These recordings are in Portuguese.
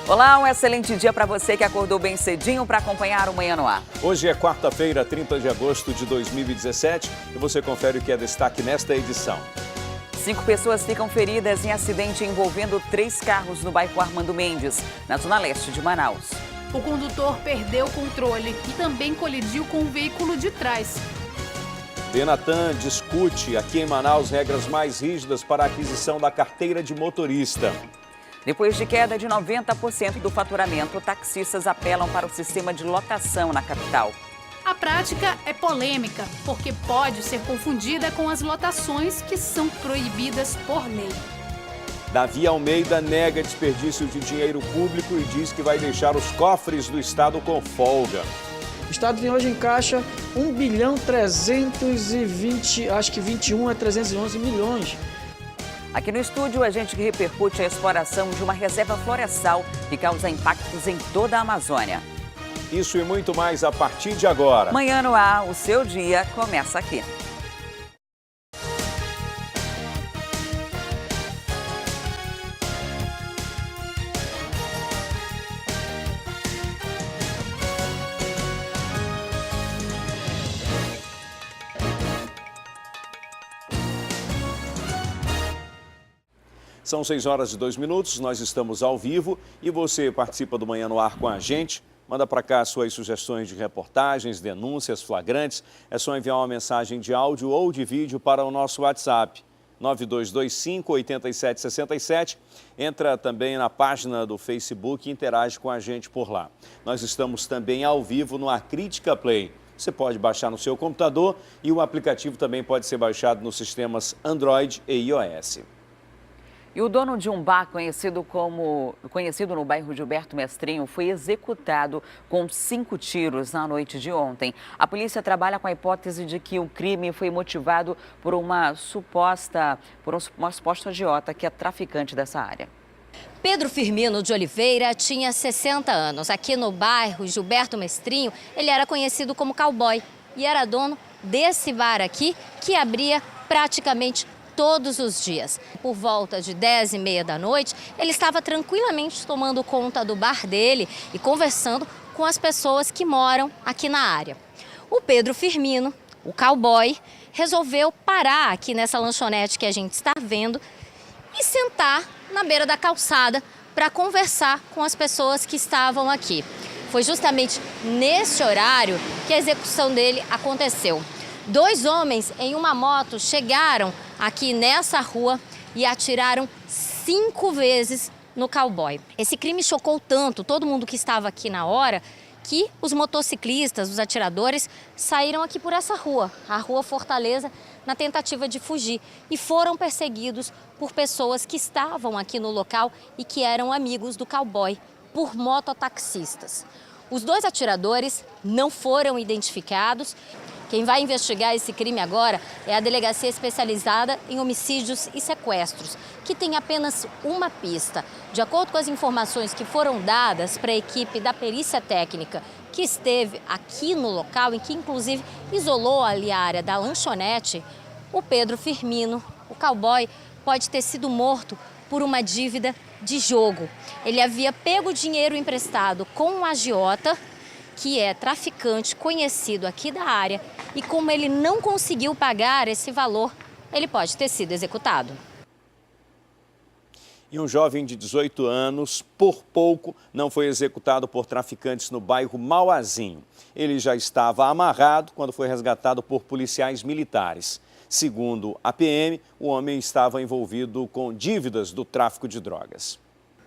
Olá, um excelente dia para você que acordou bem cedinho para acompanhar o Manhã no Ar. Hoje é quarta-feira, 30 de agosto de 2017 e você confere o que é destaque nesta edição. 5 pessoas ficam feridas em acidente envolvendo 3 carros no bairro Armando Mendes, na zona leste de Manaus. O condutor perdeu o controle e também colidiu com o veículo de trás. Denatan discute aqui em Manaus regras mais rígidas para a aquisição da carteira de motorista. Depois de queda de 90% do faturamento, taxistas apelam para o sistema de lotação na capital. A prática é polêmica, porque pode ser confundida com as lotações que são proibidas por lei. Davi Almeida nega desperdício de dinheiro público e diz que vai deixar os cofres do Estado com folga. O Estado tem hoje em caixa 311 milhões. Aqui no estúdio, a gente repercute a exploração de uma reserva florestal que causa impactos em toda a Amazônia. Isso e muito mais a partir de agora. Manhã no Ar, o seu dia começa aqui. São 6h02, nós estamos ao vivo e você participa do Manhã no Ar com a gente. Manda para cá suas sugestões de reportagens, denúncias, flagrantes. É só enviar uma mensagem de áudio ou de vídeo para o nosso WhatsApp, 9225-8767. Entra também na página do Facebook e interage com a gente por lá. Nós estamos também ao vivo no Acrítica Play. Você pode baixar no seu computador e o aplicativo também pode ser baixado nos sistemas Android e iOS. E o dono de um bar conhecido no bairro Gilberto Mestrinho foi executado com 5 tiros na noite de ontem. A polícia trabalha com a hipótese de que o crime foi motivado por uma suposta agiota que é traficante dessa área. Pedro Firmino de Oliveira tinha 60 anos. Aqui no bairro Gilberto Mestrinho, ele era conhecido como cowboy e era dono desse bar aqui que abria praticamente todos os dias. Por volta de 10h30 da noite, ele estava tranquilamente tomando conta do bar dele e conversando com as pessoas que moram aqui na área. O Pedro Firmino, o cowboy, resolveu parar aqui nessa lanchonete que a gente está vendo e sentar na beira da calçada para conversar com as pessoas que estavam aqui. Foi justamente nesse horário que a execução dele aconteceu. 2 homens em uma moto chegaram aqui nessa rua e atiraram 5 vezes no cowboy. Esse crime chocou tanto todo mundo que estava aqui na hora que os motociclistas, os atiradores, saíram aqui por essa rua, a Rua Fortaleza, na tentativa de fugir e foram perseguidos por pessoas que estavam aqui no local e que eram amigos do cowboy, por mototaxistas. Os 2 atiradores não foram identificados. Quem vai investigar esse crime agora é a Delegacia Especializada em Homicídios e Sequestros, que tem apenas uma pista. De acordo com as informações que foram dadas para a equipe da perícia técnica, que esteve aqui no local e que inclusive isolou ali a área da lanchonete, o Pedro Firmino, o cowboy, pode ter sido morto por uma dívida de jogo. Ele havia pego dinheiro emprestado com um agiota, que é traficante conhecido aqui da área, e como ele não conseguiu pagar esse valor, ele pode ter sido executado. E um jovem de 18 anos, por pouco, não foi executado por traficantes no bairro Mauazinho. Ele já estava amarrado quando foi resgatado por policiais militares. Segundo a PM, o homem estava envolvido com dívidas do tráfico de drogas.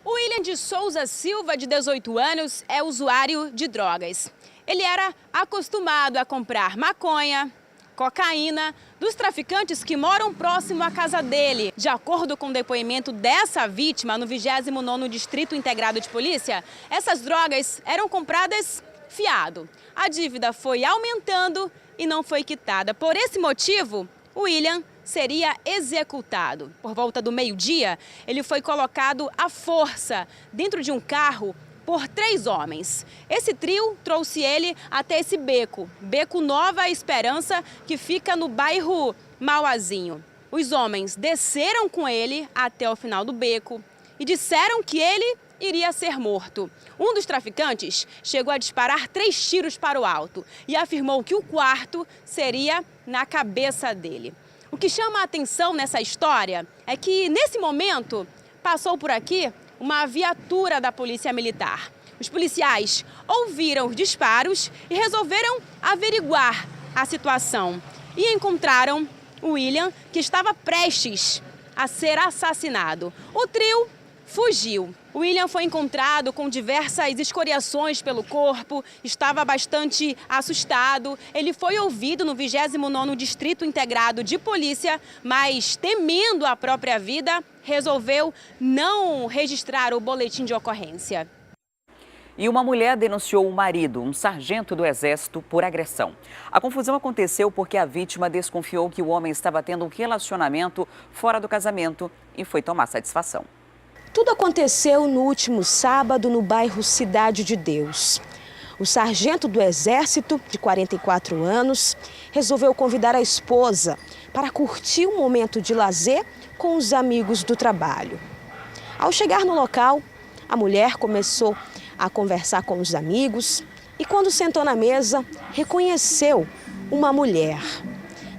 O William de Souza Silva, de 18 anos, é usuário de drogas. Ele era acostumado a comprar maconha, cocaína, dos traficantes que moram próximo à casa dele. De acordo com o depoimento dessa vítima no 29º Distrito Integrado de Polícia, essas drogas eram compradas fiado. A dívida foi aumentando e não foi quitada. Por esse motivo, o William seria executado. Por volta do meio-dia, ele foi colocado à força dentro de um carro por 3 homens. Esse trio trouxe ele até esse beco Nova Esperança, que fica no bairro Mauazinho. Os homens desceram com ele até o final do beco e disseram que ele iria ser morto. Um dos traficantes chegou a disparar 3 tiros para o alto e afirmou que o quarto seria na cabeça dele. O que chama a atenção nessa história é que, nesse momento, passou por aqui uma viatura da Polícia Militar. Os policiais ouviram os disparos e resolveram averiguar a situação. E encontraram o William, que estava prestes a ser assassinado. O trio fugiu. O William foi encontrado com diversas escoriações pelo corpo, estava bastante assustado. Ele foi ouvido no 29º Distrito Integrado de Polícia, mas temendo a própria vida, resolveu não registrar o boletim de ocorrência. E uma mulher denunciou o marido, um sargento do Exército, por agressão. A confusão aconteceu porque a vítima desconfiou que o homem estava tendo um relacionamento fora do casamento e foi tomar satisfação. Tudo aconteceu no último sábado no bairro Cidade de Deus. O sargento do Exército, de 44 anos, resolveu convidar a esposa para curtir um momento de lazer com os amigos do trabalho. Ao chegar no local, a mulher começou a conversar com os amigos e, quando sentou na mesa, reconheceu uma mulher.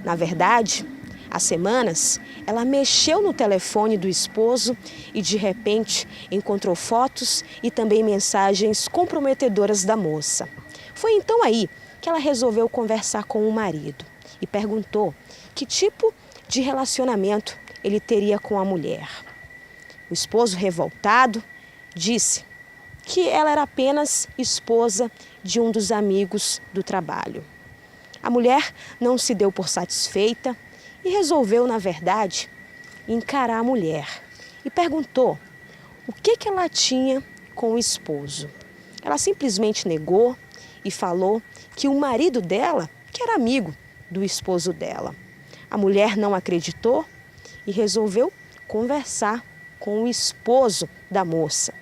Na verdade, há semanas, ela mexeu no telefone do esposo e, de repente, encontrou fotos e também mensagens comprometedoras da moça. Foi então aí que ela resolveu conversar com o marido e perguntou que tipo de relacionamento ele teria com a mulher. O esposo, revoltado, disse que ela era apenas esposa de um dos amigos do trabalho. A mulher não se deu por satisfeita e resolveu, na verdade, encarar a mulher e perguntou o que ela tinha com o esposo. Ela simplesmente negou e falou que o marido dela, que era amigo do esposo dela. A mulher não acreditou e resolveu conversar com o esposo da moça.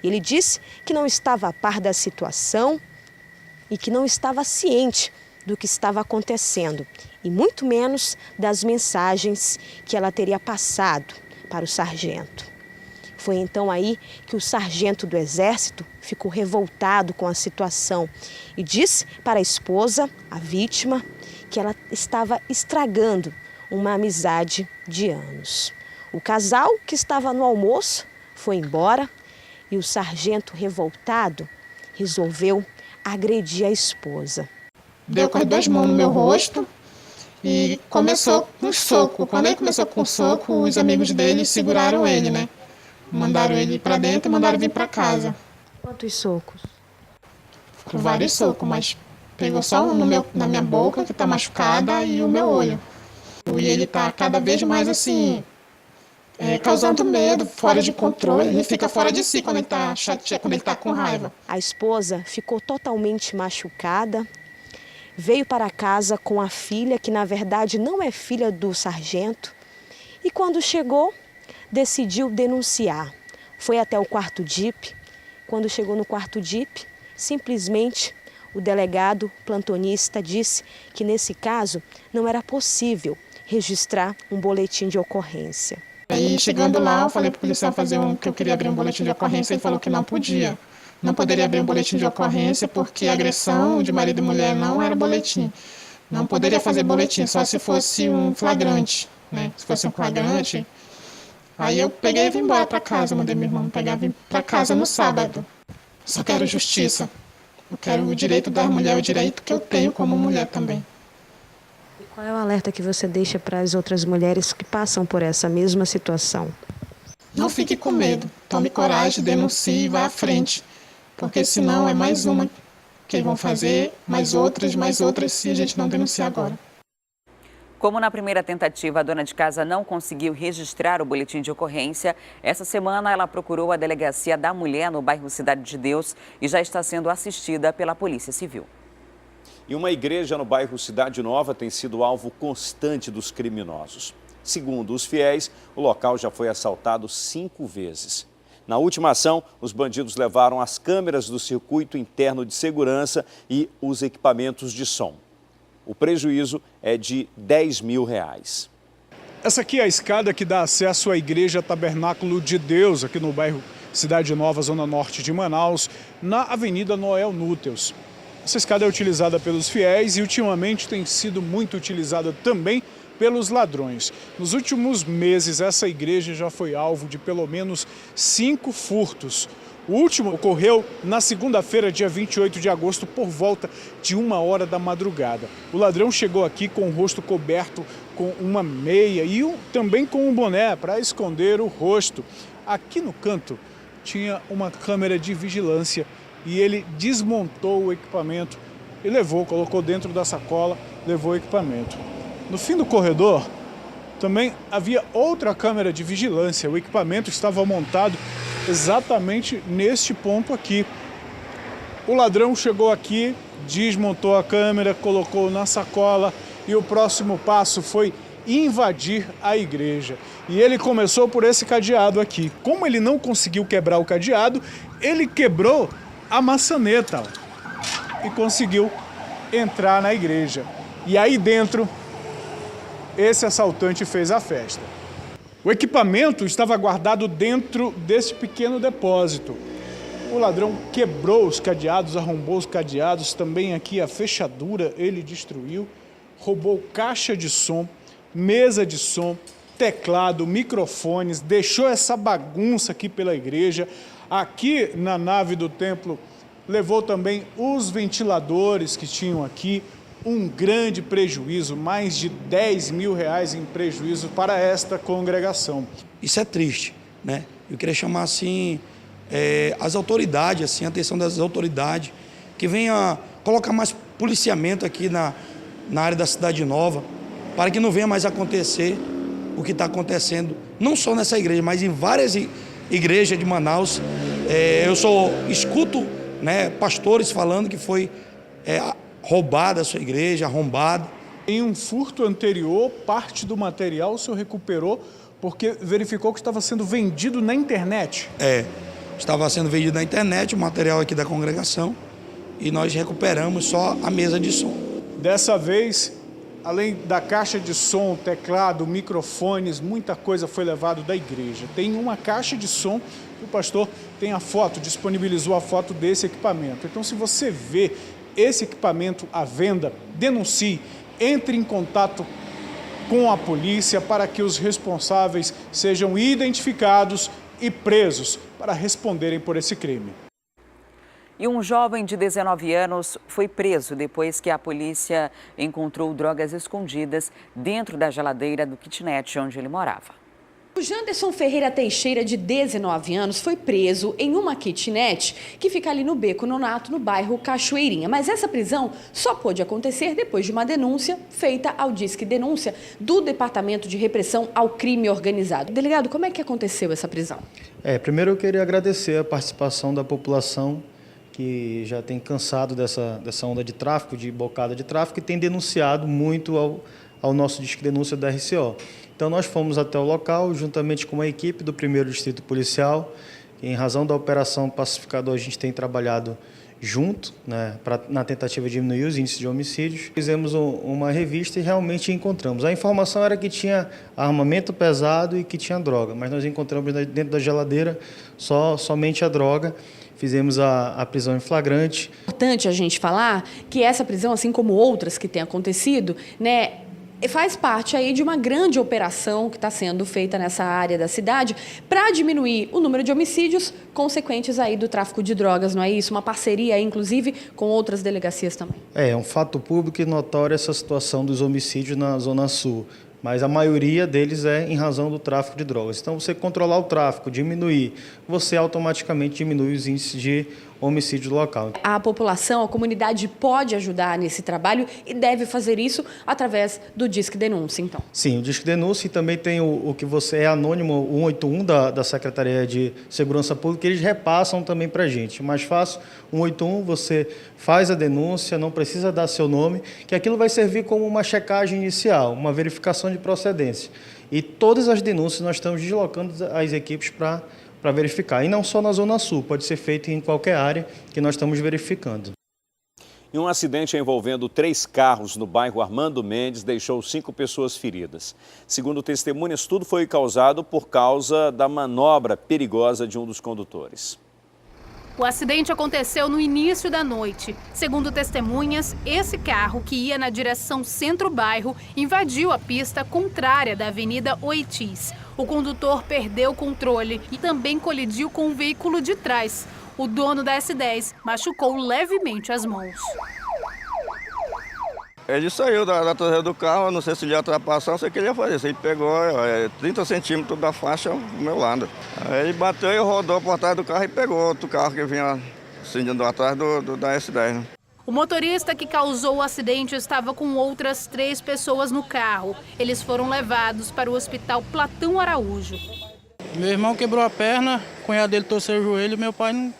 Ele disse que não estava a par da situação e que não estava ciente do que estava acontecendo, e muito menos das mensagens que ela teria passado para o sargento. Foi então aí que o sargento do Exército ficou revoltado com a situação e disse para a esposa, a vítima, que ela estava estragando uma amizade de anos. O casal, que estava no almoço, foi embora e o sargento, revoltado, resolveu agredir a esposa. Deu com as 2 mãos no meu rosto e começou com um soco. Quando ele começou com o soco, os amigos dele seguraram ele, né? Mandaram ele para dentro e mandaram vir para casa. Quantos socos? Com vários socos, mas pegou só um na minha boca, que está machucada, e o meu olho. E ele está cada vez mais assim, causando medo, fora de controle. Ele fica fora de si quando ele está chateado, quando ele está com raiva. A esposa ficou totalmente machucada. Veio para casa com a filha, que na verdade não é filha do sargento, e quando chegou, decidiu denunciar. Foi até o quarto DIP. Quando chegou no quarto DIP, simplesmente o delegado plantonista disse que nesse caso não era possível registrar um boletim de ocorrência. Aí, chegando lá, eu falei para o policial que eu queria abrir um boletim de ocorrência, ele falou que não podia. Não poderia abrir um boletim de ocorrência porque agressão de marido e mulher não era boletim. Não poderia fazer boletim, só se fosse um flagrante, né? Se fosse um flagrante. Aí eu peguei e vim embora para casa, mandei meu irmão pegar e vim para casa no sábado. Só quero justiça. Eu quero o direito da mulher, o direito que eu tenho como mulher também. E qual é o alerta que você deixa para as outras mulheres que passam por essa mesma situação? Não fique com medo, tome coragem, denuncie e vá à frente. Porque senão é mais uma que vão fazer, mais outras, se a gente não denunciar agora. Como na primeira tentativa a dona de casa não conseguiu registrar o boletim de ocorrência, essa semana ela procurou a Delegacia da Mulher no bairro Cidade de Deus e já está sendo assistida pela Polícia Civil. E uma igreja no bairro Cidade Nova tem sido alvo constante dos criminosos. Segundo os fiéis, o local já foi assaltado 5 vezes. Na última ação, os bandidos levaram as câmeras do circuito interno de segurança e os equipamentos de som. O prejuízo é de R$10 mil. Essa aqui é a escada que dá acesso à Igreja Tabernáculo de Deus, aqui no bairro Cidade Nova, zona norte de Manaus, na Avenida Noel Núteos. Essa escada é utilizada pelos fiéis e ultimamente tem sido muito utilizada também pelos ladrões. Nos últimos meses, essa igreja já foi alvo de pelo menos 5 furtos. O último ocorreu na segunda-feira, dia 28 de agosto, por volta de 1h da madrugada. O ladrão chegou aqui com o rosto coberto com uma meia e também com um boné para esconder o rosto. Aqui no canto tinha uma câmera de vigilância e ele desmontou o equipamento e colocou dentro da sacola, levou o equipamento. No fim do corredor também havia outra câmera de vigilância. O equipamento estava montado exatamente neste ponto aqui. O ladrão chegou aqui, desmontou a câmera, colocou na sacola e o próximo passo foi invadir a igreja. E ele começou por esse cadeado aqui. Como ele não conseguiu quebrar o cadeado, ele quebrou a maçaneta e conseguiu entrar na igreja. E aí dentro, esse assaltante fez a festa. O equipamento estava guardado dentro desse pequeno depósito. O ladrão quebrou os cadeados, arrombou os cadeados, também aqui a fechadura ele destruiu, roubou caixa de som, mesa de som, teclado, microfones, deixou essa bagunça aqui pela igreja. Aqui na nave do templo, levou também os ventiladores que tinham aqui, um grande prejuízo, mais de R$10 mil em prejuízo para esta congregação. Isso é triste, né? Eu queria chamar assim as autoridades, assim, a atenção das autoridades, que venha colocar mais policiamento aqui na área da Cidade Nova, para que não venha mais acontecer o que está acontecendo, não só nessa igreja, mas em várias igrejas de Manaus. Eu escuto, né, pastores falando que foi roubada a sua igreja, arrombada. Em um furto anterior, parte do material o senhor recuperou porque verificou que estava sendo vendido na internet. Estava sendo vendido na internet o material aqui da congregação e nós recuperamos só a mesa de som. Dessa vez, além da caixa de som, teclado, microfones, muita coisa foi levado da igreja. Tem uma caixa de som que o pastor tem a foto, disponibilizou a foto desse equipamento. Então, se você vê esse equipamento à venda, denuncie, entre em contato com a polícia para que os responsáveis sejam identificados e presos para responderem por esse crime. E um jovem de 19 anos foi preso depois que a polícia encontrou drogas escondidas dentro da geladeira do kitnet onde ele morava. O Janderson Ferreira Teixeira, de 19 anos, foi preso em uma kitnet que fica ali no Beco Nonato, no bairro Cachoeirinha. Mas essa prisão só pôde acontecer depois de uma denúncia feita ao Disque Denúncia do Departamento de Repressão ao Crime Organizado. Delegado, como é que aconteceu essa prisão? Primeiro eu queria agradecer a participação da população que já tem cansado dessa onda de tráfico, de bocada de tráfico, e tem denunciado muito ao nosso Disque Denúncia da RCO. Então, nós fomos até o local, juntamente com a equipe do 1º Distrito Policial. Em razão da Operação Pacificador, a gente tem trabalhado junto, né, na tentativa de diminuir os índices de homicídios. Fizemos uma revista e realmente encontramos. A informação era que tinha armamento pesado e que tinha droga, mas nós encontramos dentro da geladeira somente a droga. Fizemos a prisão em flagrante. É importante a gente falar que essa prisão, assim como outras que têm acontecido, né, faz parte aí de uma grande operação que está sendo feita nessa área da cidade para diminuir o número de homicídios consequentes aí do tráfico de drogas, não é isso? Uma parceria aí, inclusive, com outras delegacias também. É um fato público e notório essa situação dos homicídios na Zona Sul, mas a maioria deles é em razão do tráfico de drogas. Então, você controlar o tráfico, diminuir, você automaticamente diminui os índices de homicídio local. A população, a comunidade pode ajudar nesse trabalho e deve fazer isso através do Disque Denúncia, então. Sim, o Disque Denúncia, e também tem o que você é anônimo, o 181 da Secretaria de Segurança Pública, eles repassam também para a gente. Mais fácil, 181, você faz a denúncia, não precisa dar seu nome, que aquilo vai servir como uma checagem inicial, uma verificação de procedência. E todas as denúncias nós estamos deslocando as equipes para verificar. E não só na Zona Sul, pode ser feito em qualquer área que nós estamos verificando. E um acidente envolvendo 3 carros no bairro Armando Mendes deixou 5 pessoas feridas. Segundo testemunhas, tudo foi causado por causa da manobra perigosa de um dos condutores. O acidente aconteceu no início da noite. Segundo testemunhas, esse carro, que ia na direção centro-bairro, invadiu a pista contrária da Avenida Oitis. O condutor perdeu o controle e também colidiu com o veículo de trás. O dono da S10 machucou levemente as mãos. Ele saiu da traseira do carro, não sei se ele ia ultrapassar, não sei o que ele ia fazer. Ele pegou 30 centímetros da faixa do meu lado. Aí ele bateu e rodou por trás do carro e pegou outro carro que vinha acendindo atrás da S10. Né? O motorista que causou o acidente estava com outras 3 pessoas no carro. Eles foram levados para o Hospital Platão Araújo. Meu irmão quebrou a perna, o cunhado dele torceu o joelho, meu pai não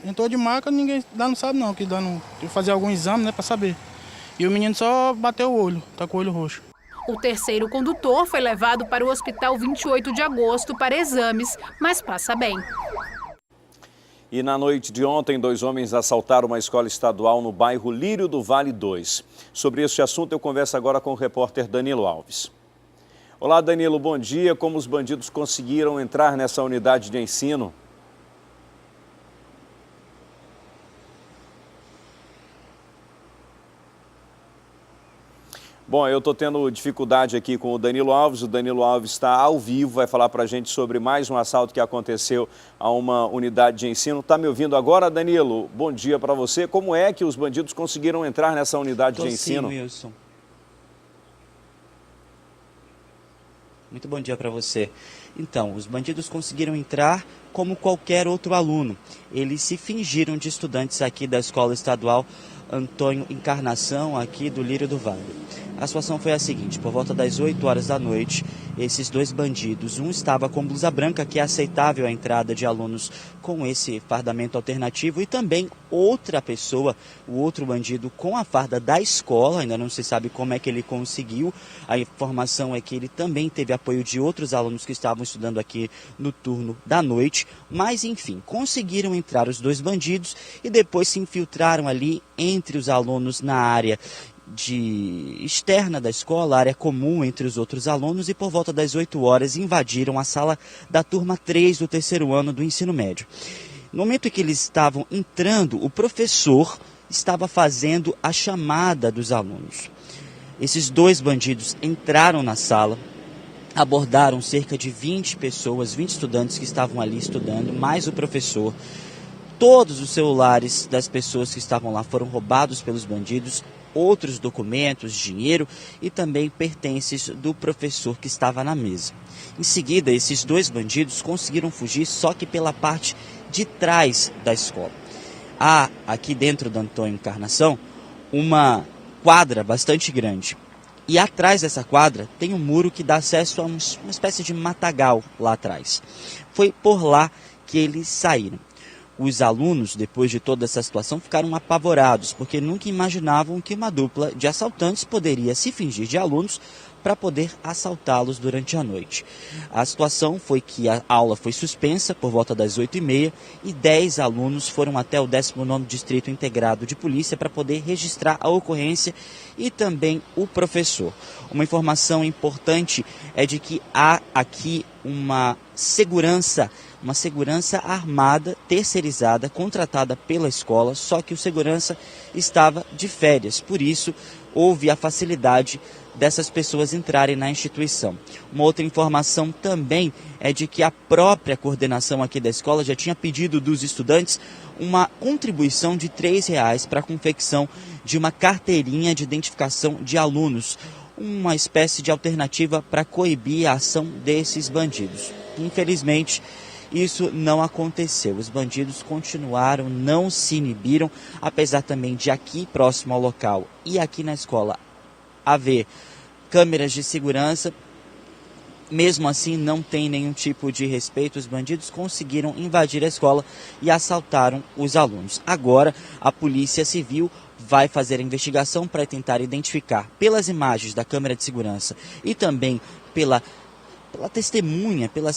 entrou de maca, ninguém não sabe não, que tem que fazer algum exame, né, para saber. E o menino só bateu o olho, tá com o olho roxo. O terceiro condutor foi levado para o Hospital 28 de Agosto para exames, mas passa bem. E na noite de ontem, 2 homens assaltaram uma escola estadual no bairro Lírio do Vale 2. Sobre este assunto, eu converso agora com o repórter Danilo Alves. Olá, Danilo, bom dia. Como os bandidos conseguiram entrar nessa unidade de ensino? Bom, eu estou tendo dificuldade aqui com o Danilo Alves. O Danilo Alves está ao vivo, vai falar para a gente sobre mais um assalto que aconteceu a uma unidade de ensino. Está me ouvindo agora, Danilo? Bom dia para você. Como é que os bandidos conseguiram entrar nessa unidade de ensino? Sim, Wilson. Muito bom dia para você. Então, os bandidos conseguiram entrar como qualquer outro aluno. Eles se fingiram de estudantes aqui da Escola Estadual Antônio Encarnação, aqui do Lírio do Vale. A situação foi a seguinte: por volta das 8 horas da noite, esses 2 bandidos, um estava com blusa branca, que é aceitável a entrada de alunos com esse fardamento alternativo, e também outra pessoa, o outro bandido, com a farda da escola. Ainda não se sabe como é que ele conseguiu. A informação é que ele também teve apoio de outros alunos que estavam estudando aqui no turno da noite. Mas, enfim, conseguiram entrar os 2 bandidos e depois se infiltraram ali entre os alunos na área externa da escola, área comum entre os outros alunos, e por volta das 8 horas invadiram a sala da turma 3 do 3º ano do ensino médio. No momento em que eles estavam entrando, o professor estava fazendo a chamada dos alunos. Esses 2 bandidos entraram na sala, abordaram cerca de 20 pessoas, 20 estudantes que estavam ali estudando, mais o professor. Todos os celulares das pessoas que estavam lá foram roubados pelos bandidos, outros documentos, dinheiro e também pertences do professor que estava na mesa. Em seguida, esses 2 bandidos conseguiram fugir, só que pela parte de trás da escola. Há, aqui dentro da Antônio Encarnação, uma quadra bastante grande. E atrás dessa quadra tem um muro que dá acesso a uma espécie de matagal lá atrás. Foi por lá que eles saíram. Os alunos, depois de toda essa situação, ficaram apavorados, porque nunca imaginavam que uma dupla de assaltantes poderia se fingir de alunos para poder assaltá-los durante a noite. A situação foi que a aula foi suspensa por volta das 8h30 e 10 alunos foram até o 19º Distrito Integrado de Polícia para poder registrar a ocorrência, e também o professor. Uma informação importante é de que há aqui uma segurança armada, terceirizada, contratada pela escola, só que o segurança estava de férias, por isso houve a facilidade dessas pessoas entrarem na instituição. Uma outra informação também é de que a própria coordenação aqui da escola já tinha pedido dos estudantes uma contribuição de R$3 para a confecção de uma carteirinha de identificação de alunos, uma espécie de alternativa para coibir a ação desses bandidos. Infelizmente, isso não aconteceu. Os bandidos continuaram, não se inibiram, apesar também de aqui próximo ao local e aqui na escola haver câmeras de segurança. Mesmo assim, não tem nenhum tipo de respeito. Os bandidos conseguiram invadir a escola e assaltaram os alunos. Agora, a Polícia Civil vai fazer a investigação para tentar identificar, pelas imagens da câmera de segurança e também pelas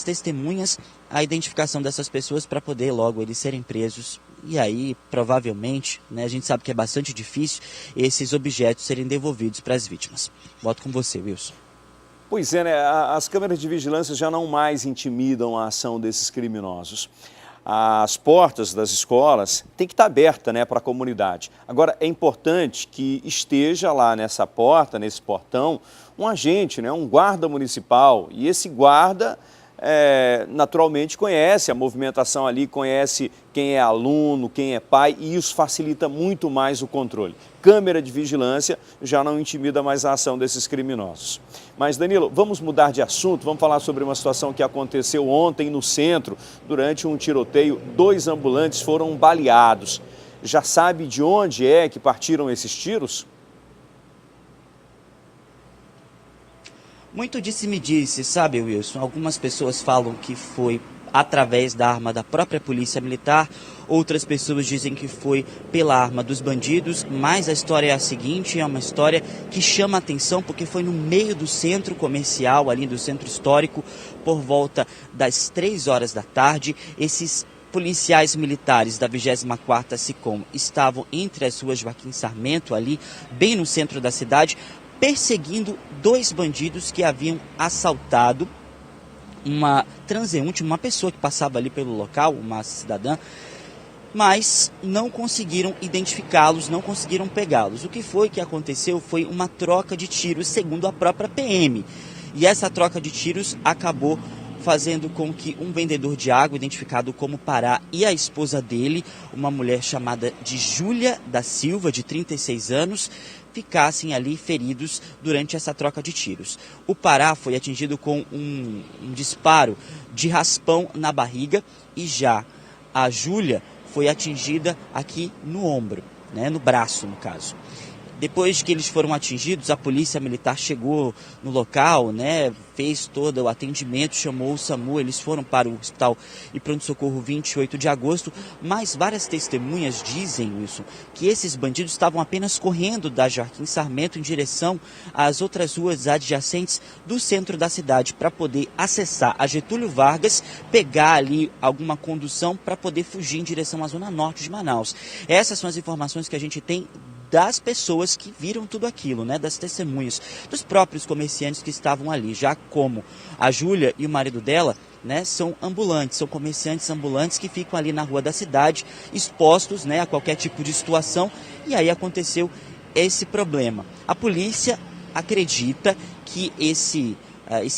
testemunhas, a identificação dessas pessoas para poder logo eles serem presos e aí provavelmente, né, a gente sabe que é bastante difícil esses objetos serem devolvidos para as vítimas. Volto com você, Wilson. Pois é, né? As câmeras de vigilância já não mais intimidam a ação desses criminosos. As portas das escolas têm que estar abertas, né, para a comunidade. Agora, é importante que esteja lá nessa porta, nesse portão, um agente, né, um guarda municipal. E esse guarda, naturalmente, conhece a movimentação ali, conhece quem é aluno, quem é pai, e isso facilita muito mais o controle. Câmera de vigilância já não intimida mais a ação desses criminosos. Mas, Danilo, vamos mudar de assunto, vamos falar sobre uma situação que aconteceu ontem no centro. Durante um tiroteio, 2 ambulantes foram baleados. Já sabe de onde é que partiram esses tiros? Muito disse-me-disse, sabe, Wilson? Algumas pessoas falam que foi através da arma da própria polícia militar, outras pessoas dizem que foi pela arma dos bandidos, mas a história é a seguinte, é uma história que chama a atenção porque foi no meio do centro comercial, ali do centro histórico, por volta das 3 horas da tarde, esses policiais militares da 24ª SICOM estavam entre as ruas Joaquim Sarmento, ali bem no centro da cidade, perseguindo 2 bandidos que haviam assaltado uma transeunte, uma pessoa que passava ali pelo local, uma cidadã, mas não conseguiram identificá-los, não conseguiram pegá-los. O que foi que aconteceu foi uma troca de tiros, segundo a própria PM. E essa troca de tiros acabou fazendo com que um vendedor de água, identificado como Pará, e a esposa dele, uma mulher chamada de Júlia da Silva, de 36 anos, ficassem ali feridos durante essa troca de tiros. O Pará foi atingido com um disparo de raspão na barriga e já a Júlia foi atingida aqui no ombro, né, no braço no caso. Depois que eles foram atingidos, a polícia militar chegou no local, né, fez todo o atendimento, chamou o SAMU, eles foram para o Hospital e Pronto-Socorro 28 de agosto, mas várias testemunhas dizem isso, que esses bandidos estavam apenas correndo da Joaquim Sarmento em direção às outras ruas adjacentes do centro da cidade para poder acessar a Getúlio Vargas, pegar ali alguma condução para poder fugir em direção à zona norte de Manaus. Essas são as informações que a gente tem das pessoas que viram tudo aquilo, né, das testemunhas, dos próprios comerciantes que estavam ali, já como a Júlia e o marido dela, né, são ambulantes, são comerciantes ambulantes que ficam ali na rua da cidade, expostos, né, a qualquer tipo de situação, e aí aconteceu esse problema. A polícia acredita que esse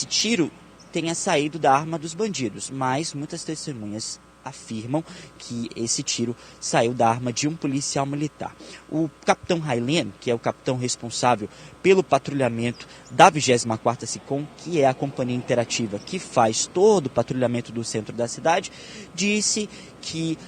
tiro tenha saído da arma dos bandidos, mas muitas testemunhas afirmam que esse tiro saiu da arma de um policial militar. O capitão Railen, que é o capitão responsável pelo patrulhamento da 24ª SICOM, que é a companhia interativa que faz todo o patrulhamento do centro da cidade, disse que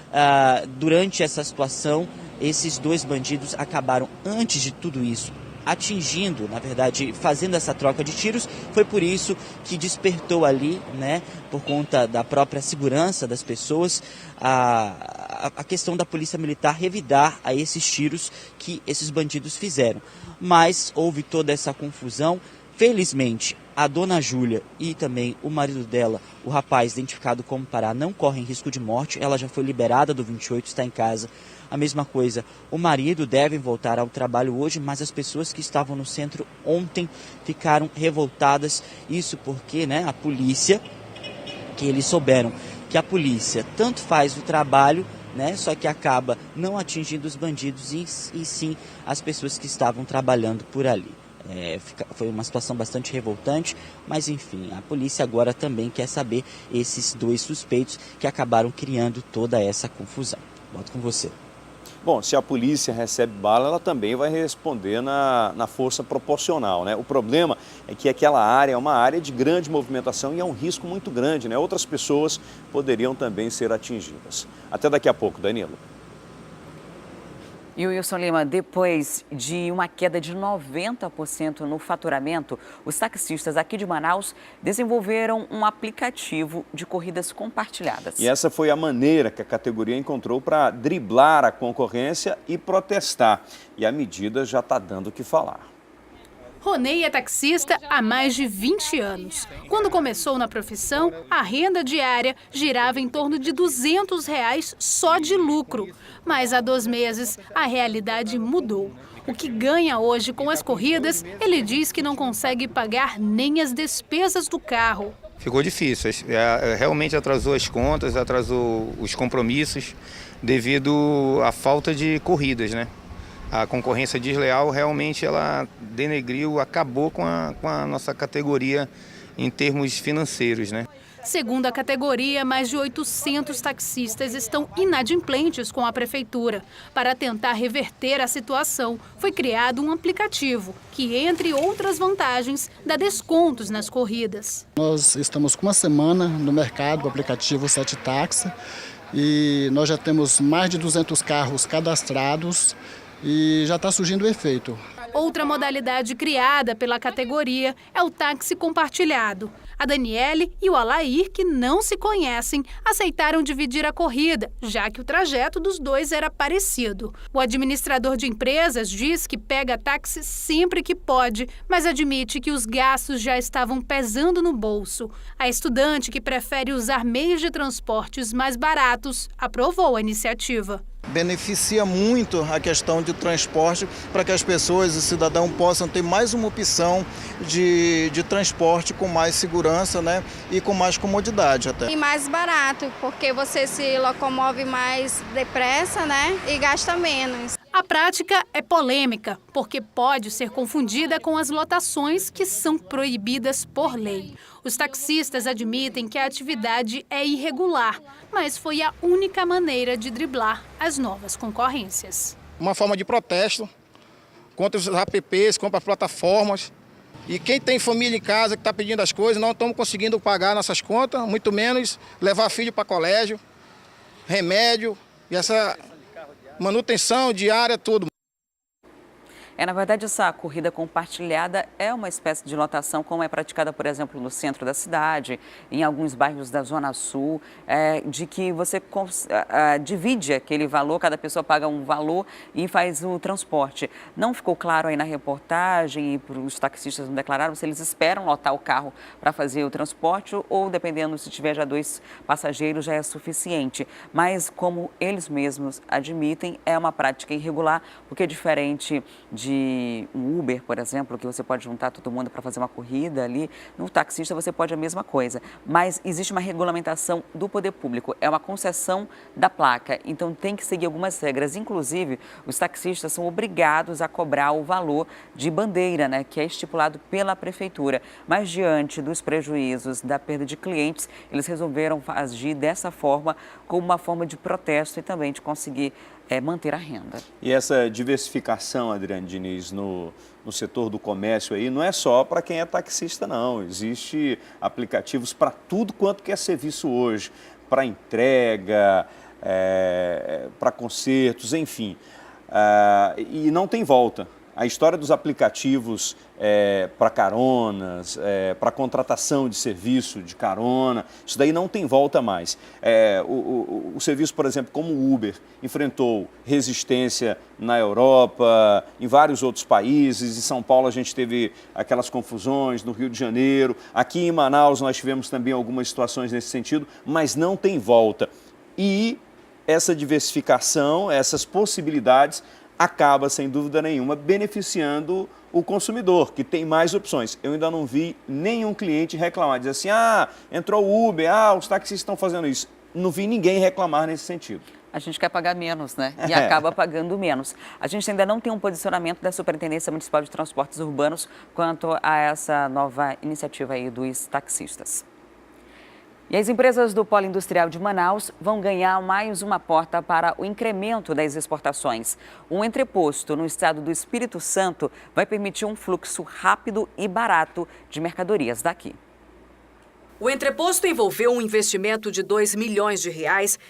durante essa situação, esses 2 bandidos acabaram, antes de tudo isso, atingindo, na verdade, fazendo essa troca de tiros. Foi por isso que despertou ali, né, por conta da própria segurança das pessoas, a questão da polícia militar revidar a esses tiros que esses bandidos fizeram. Mas houve toda essa confusão. Felizmente, a dona Júlia e também o marido dela, o rapaz identificado como Pará, não correm risco de morte. Ela já foi liberada do 28, está em casa. A mesma coisa, o marido deve voltar ao trabalho hoje, mas as pessoas que estavam no centro ontem ficaram revoltadas. Isso porque, né, a polícia, que eles souberam que a polícia tanto faz o trabalho, né, só que acaba não atingindo os bandidos e sim as pessoas que estavam trabalhando por ali. Foi uma situação bastante revoltante, mas enfim, a polícia agora também quer saber esses 2 suspeitos que acabaram criando toda essa confusão. Volto com você. Bom, se a polícia recebe bala, ela também vai responder na força proporcional, né? O problema é que aquela área é uma área de grande movimentação e é um risco muito grande, né? Outras pessoas poderiam também ser atingidas. Até daqui a pouco, Danilo. E o Wilson Lima, depois de uma queda de 90% no faturamento, os taxistas aqui de Manaus desenvolveram um aplicativo de corridas compartilhadas. E essa foi a maneira que a categoria encontrou para driblar a concorrência e protestar. E a medida já está dando o que falar. Ronei é taxista há mais de 20 anos. Quando começou na profissão, a renda diária girava em torno de R$200 só de lucro. Mas há 2 meses, a realidade mudou. O que ganha hoje com as corridas, ele diz que não consegue pagar nem as despesas do carro. Ficou difícil, realmente atrasou as contas, atrasou os compromissos devido à falta de corridas, né? A concorrência desleal realmente ela denegriu, acabou com a nossa categoria em termos financeiros, né? Segundo a categoria, mais de 800 taxistas estão inadimplentes com a prefeitura. Para tentar reverter a situação, foi criado um aplicativo que, entre outras vantagens, dá descontos nas corridas. Nós estamos com uma semana no mercado, o aplicativo 7Taxa, e nós já temos mais de 200 carros cadastrados e já está surgindo o efeito. Outra modalidade criada pela categoria é o táxi compartilhado. A Daniele e o Alair, que não se conhecem, aceitaram dividir a corrida, já que o trajeto dos dois era parecido. O administrador de empresas diz que pega táxi sempre que pode, mas admite que os gastos já estavam pesando no bolso. A estudante, que prefere usar meios de transportes mais baratos, aprovou a iniciativa. Beneficia muito a questão de transporte para que as pessoas, o cidadão, possam ter mais uma opção de transporte com mais segurança, né, e com mais comodidade até. E mais barato, porque você se locomove mais depressa, né, e gasta menos. A prática é polêmica, porque pode ser confundida com as lotações que são proibidas por lei. Os taxistas admitem que a atividade é irregular, mas foi a única maneira de driblar as novas concorrências. Uma forma de protesto contra os apps, contra as plataformas. E quem tem família em casa que está pedindo as coisas, não estamos conseguindo pagar nossas contas, muito menos levar filho para colégio, remédio e essa manutenção diária, tudo. Na verdade, essa corrida compartilhada é uma espécie de lotação, como é praticada, por exemplo, no centro da cidade, em alguns bairros da Zona Sul, de que você divide aquele valor, cada pessoa paga um valor e faz o transporte. Não ficou claro aí na reportagem, e os taxistas não declararam se eles esperam lotar o carro para fazer o transporte ou, dependendo, se tiver já 2 passageiros, já é suficiente. Mas, como eles mesmos admitem, é uma prática irregular, porque é diferente de um Uber, por exemplo, que você pode juntar todo mundo para fazer uma corrida ali. No taxista você pode a mesma coisa, mas existe uma regulamentação do poder público, é uma concessão da placa, então tem que seguir algumas regras. Inclusive, os taxistas são obrigados a cobrar o valor de bandeira, né, que é estipulado pela prefeitura. Mas diante dos prejuízos da perda de clientes, eles resolveram agir dessa forma, como uma forma de protesto e também de conseguir manter a renda. E essa diversificação, Adriane Diniz, no setor do comércio aí, não é só para quem é taxista, não. Existe aplicativos para tudo quanto que é serviço hoje, para entrega, para concertos, enfim. E não tem volta. A história dos aplicativos para caronas, para contratação de serviço de carona, isso daí não tem volta mais. O serviço, por exemplo, como o Uber, enfrentou resistência na Europa, em vários outros países. Em São Paulo a gente teve aquelas confusões, no Rio de Janeiro. Aqui em Manaus nós tivemos também algumas situações nesse sentido, mas não tem volta. E essa diversificação, essas possibilidades, acaba, sem dúvida nenhuma, beneficiando o consumidor, que tem mais opções. Eu ainda não vi nenhum cliente reclamar, dizer assim, entrou o Uber, os taxistas estão fazendo isso. Não vi ninguém reclamar nesse sentido. A gente quer pagar menos, né? E acaba pagando menos. A gente ainda não tem um posicionamento da Superintendência Municipal de Transportes Urbanos quanto a essa nova iniciativa aí dos taxistas. E as empresas do Polo Industrial de Manaus vão ganhar mais uma porta para o incremento das exportações. Um entreposto no estado do Espírito Santo vai permitir um fluxo rápido e barato de mercadorias daqui. O entreposto envolveu um investimento de R$2 milhões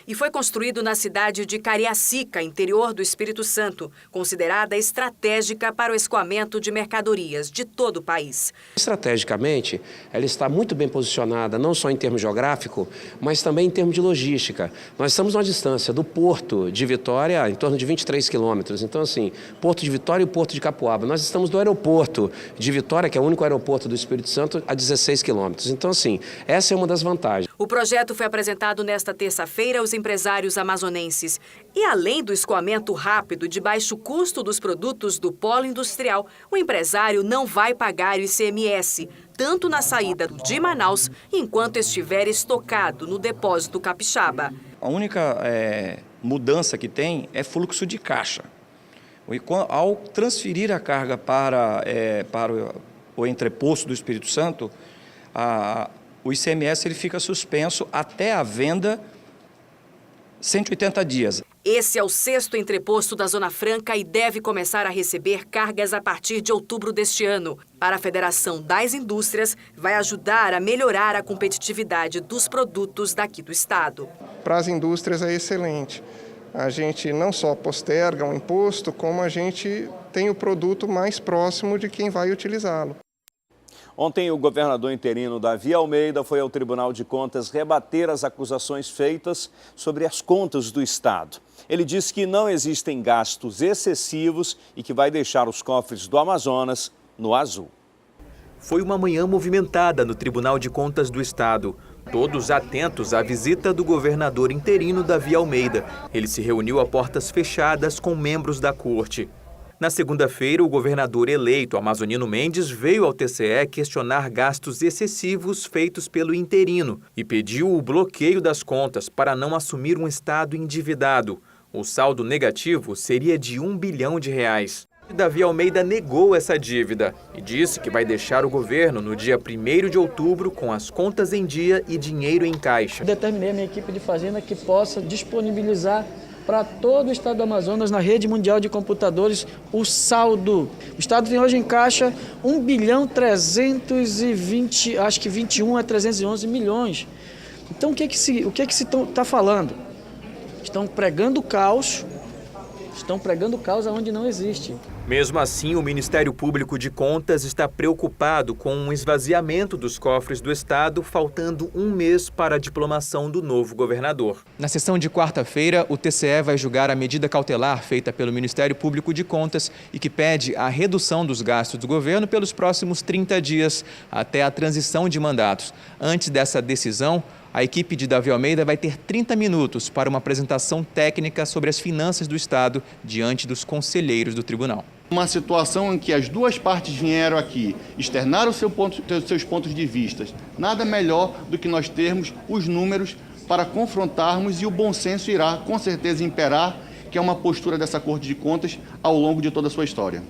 e foi construído na cidade de Cariacica, interior do Espírito Santo, considerada estratégica para o escoamento de mercadorias de todo o país. Estrategicamente, ela está muito bem posicionada, não só em termos geográficos, mas também em termos de logística. Nós estamos a uma distância do Porto de Vitória, em torno de 23 quilômetros. Então, assim, Porto de Vitória e o Porto de Capoaba. Nós estamos do aeroporto de Vitória, que é o único aeroporto do Espírito Santo, a 16 quilômetros. Então, assim, essa é uma das vantagens. O projeto foi apresentado nesta terça-feira aos empresários amazonenses. E além do escoamento rápido e de baixo custo dos produtos do polo industrial, o empresário não vai pagar o ICMS, tanto na saída de Manaus, enquanto estiver estocado no depósito capixaba. A única mudança que tem é fluxo de caixa. Ao transferir a carga para o entreposto do Espírito Santo, o ICMS ele fica suspenso até a venda 180 dias. Esse é o 6º entreposto da Zona Franca e deve começar a receber cargas a partir de outubro deste ano. Para a Federação das Indústrias, vai ajudar a melhorar a competitividade dos produtos daqui do estado. Para as indústrias é excelente. A gente não só posterga o imposto, como a gente tem o produto mais próximo de quem vai utilizá-lo. Ontem, o governador interino Davi Almeida foi ao Tribunal de Contas rebater as acusações feitas sobre as contas do Estado. Ele disse que não existem gastos excessivos e que vai deixar os cofres do Amazonas no azul. Foi uma manhã movimentada no Tribunal de Contas do Estado. Todos atentos à visita do governador interino Davi Almeida. Ele se reuniu a portas fechadas com membros da corte. Na segunda-feira, o governador eleito, Amazonino Mendes, veio ao TCE questionar gastos excessivos feitos pelo interino e pediu o bloqueio das contas para não assumir um estado endividado. O saldo negativo seria de R$1 bilhão. Davi Almeida negou essa dívida e disse que vai deixar o governo no dia 1º de outubro com as contas em dia e dinheiro em caixa. Determinei a minha equipe de Fazenda que possa disponibilizar para todo o estado do Amazonas, na rede mundial de computadores, o saldo. O estado tem hoje em caixa 1 bilhão 320, acho que 21 a 311 milhões. Então o que se está falando? Estão pregando caos onde não existe. Mesmo assim, o Ministério Público de Contas está preocupado com um esvaziamento dos cofres do Estado, faltando um mês para a diplomação do novo governador. Na sessão de quarta-feira, o TCE vai julgar a medida cautelar feita pelo Ministério Público de Contas e que pede a redução dos gastos do governo pelos próximos 30 dias, até a transição de mandatos. Antes dessa decisão, a equipe de Davi Almeida vai ter 30 minutos para uma apresentação técnica sobre as finanças do Estado diante dos conselheiros do tribunal. Uma situação em que as duas partes vieram aqui, externaram seus pontos de vista. Nada melhor do que nós termos os números para confrontarmos e o bom senso irá, com certeza, imperar, que é uma postura dessa Corte de Contas ao longo de toda a sua história.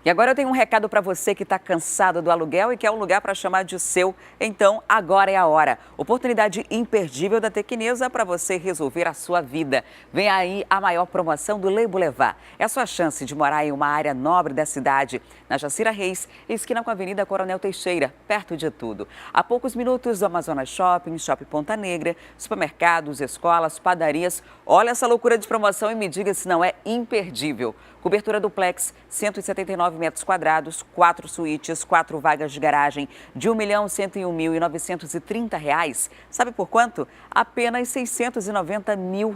E agora eu tenho um recado para você que está cansado do aluguel e quer um lugar para chamar de seu. Então, agora é a hora. Oportunidade imperdível da Tecnisa para você resolver a sua vida. Vem aí a maior promoção do Le Boulevard. É a sua chance de morar em uma área nobre da cidade, na Jacira Reis, esquina com a Avenida Coronel Teixeira, perto de tudo. A poucos minutos do Amazonas Shopping, Shopping Ponta Negra, supermercados, escolas, padarias. Olha essa loucura de promoção e me diga se não é imperdível. Cobertura duplex, 179 metros quadrados, 4 suítes, 4 vagas de garagem, de R$ 1.101.930. Sabe por quanto? Apenas R$ 690 mil.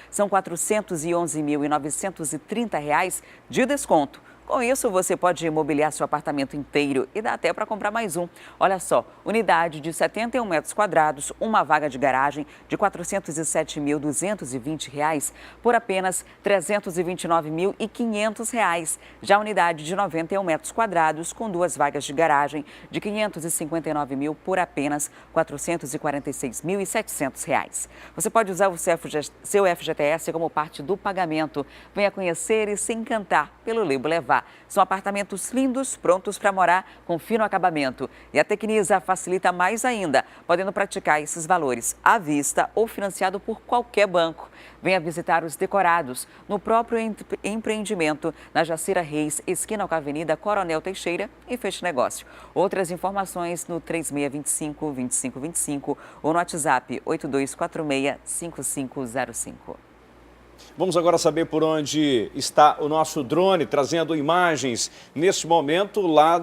São R$ 411.930 de desconto. Com isso, você pode imobiliar seu apartamento inteiro e dá até para comprar mais um. Olha só, unidade de 71 metros quadrados, uma vaga de garagem de R$ 407.220 por apenas R$ 329.500. Já a unidade de 91 metros quadrados, com 2 vagas de garagem de R$ 559 mil por apenas R$ 446.700. Você pode usar o seu FGTS como parte do pagamento. Venha conhecer e se encantar pelo Le Boulevard. reservar. São apartamentos lindos, prontos para morar, com fino acabamento. E a Tecnisa facilita mais ainda, podendo praticar esses valores à vista ou financiado por qualquer banco. Venha visitar os decorados no próprio empreendimento, na Jacira Reis, esquina com a Avenida Coronel Teixeira, e feche negócio. Outras informações no 3625-2525 ou no WhatsApp 8246-5505. Vamos agora saber por onde está o nosso drone, trazendo imagens neste momento lá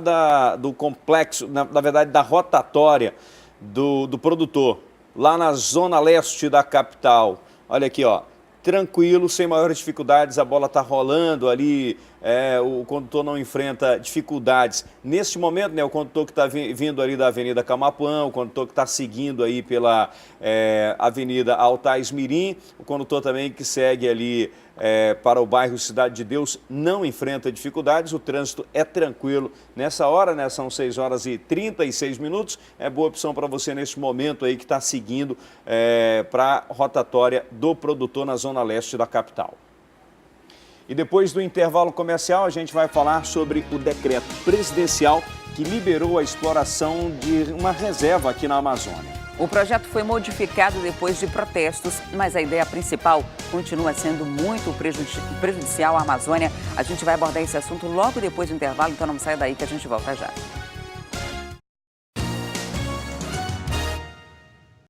do complexo, na verdade da rotatória do produtor, lá na zona leste da capital. Olha aqui, ó, tranquilo, sem maiores dificuldades, a bola está rolando ali, o condutor não enfrenta dificuldades. Neste momento, né, o condutor que está vindo ali da Avenida Camapuã, o condutor que está seguindo aí pela Avenida Altais Mirim, o condutor também que segue ali para o bairro Cidade de Deus, não enfrenta dificuldades, o trânsito é tranquilo nessa hora, né? São 6h36, é boa opção para você neste momento aí que está seguindo para a rotatória do produtor na zona leste da capital. E depois do intervalo comercial, a gente vai falar sobre o decreto presidencial que liberou a exploração de uma reserva aqui na Amazônia. O projeto foi modificado depois de protestos, mas a ideia principal continua sendo muito prejudicial à Amazônia. A gente vai abordar esse assunto logo depois do intervalo, então não saia daí que a gente volta já.